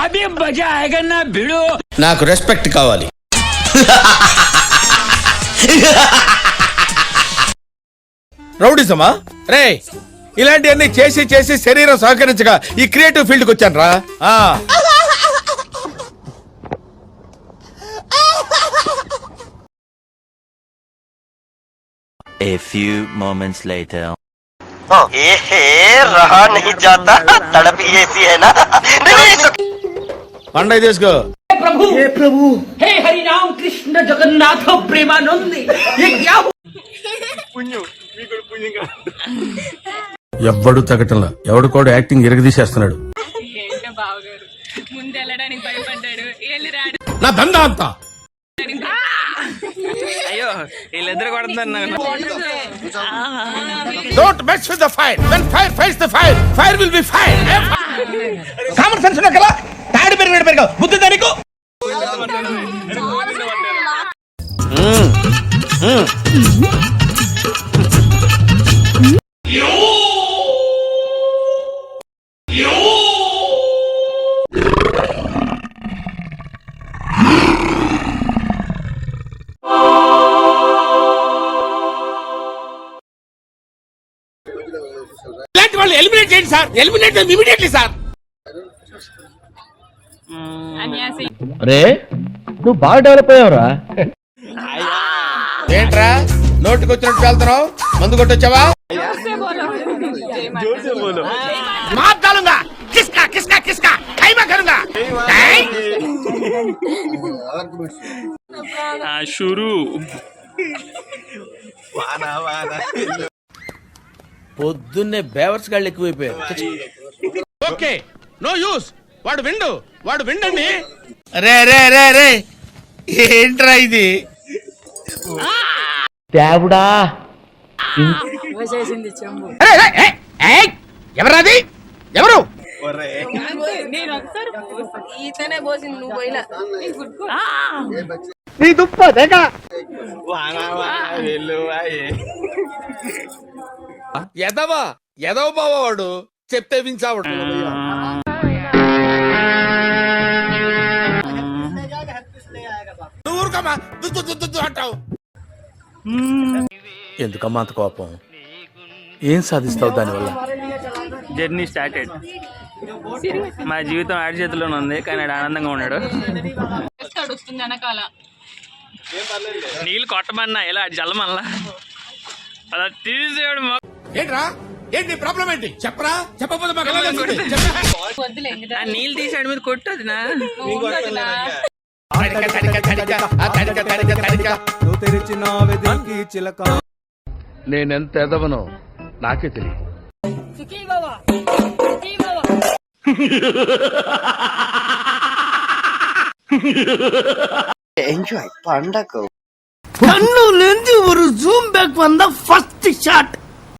అభి మజా ఆయేగా నా భిడో. నాకు రెస్పెక్ట్ కావాలి. రౌడిజమా రే, ఇలాంటివన్నీ చేసి చేసి శరీరం సహకరించగా ఈ క్రియేటివ్ ఫీల్డ్ కి వచ్చాను రా. A few moments later. रहा नहीं जाता, तड़प ही ऐसी है ना. పండగ తీసుకో. हे प्रभु हे हरि राम कृष्ण जगन्नाथ प्रेमानंद. ये क्या ఎవ్వడు తగ్గటంలా, ఎవడు కూడా యాక్టింగ్ ఎరగదీసేస్తున్నాడు. నా దందా అంతా. అయ్యో వీళ్ళిద్దరు కొడుతున్నారు. Don't mess with the fire. When fire fights the fire, fire will be fire. Common sense ఉన్నా కదా, తాడి పెరిగాడు బుద్ధి దానికి. ఇలాంటి వాళ్ళు ఎలిమినేట్ చేయండి సార్. Eliminate immediately sir. రే నువ్వు బాగా డెవలప్ అయ్యావురా. ఏంట్రా నోటికి వచ్చినట్టు వెళ్తున్నావు? మందు కొట్టొచ్చావా? కిస్కా కిస్కా కిస్కా ఖైమా కరుంగా. షురు పొద్దున్నే బేవర్స్ గాళ్ళు ఎక్కువైపోయారు. Okay no use. వాడు విండండి. రే రే రే రే, ఏంట్రా ఇది? దేవుడా, ఎవరాది? ఎవరు? నీ దుప్ప దేక ఎదవ బావాడు చెప్తే వించావుడు. ఊరుకమ్మా అంటావు. ఎందుకమ్మా అంత కోపం? ఏం సాధిస్తావు దానివల్ల? Journey started. మా జీవితం ఆడి చేతిలోనే ఉంది, కానీ ఆడు ఆనందంగా ఉన్నాడు. నీళ్ళు కొట్టమన్నా ఇలా జల్లమల్లా అలా తీసేవాడు. ఏంట్రా ఏంటి ప్రాబ్లం ఏంటి? చెప్పరా. చెప్పకపోతే నీళ్ళు తీసాడు మీద కొట్టదు నా. నేనెంత ఎదవనో నాకే తెలియదు. ఎంజాయ్ పండగ. కన్ను లేని ఒక జూమ్ బ్యాక్ వంద ఫస్ట్ షాట్.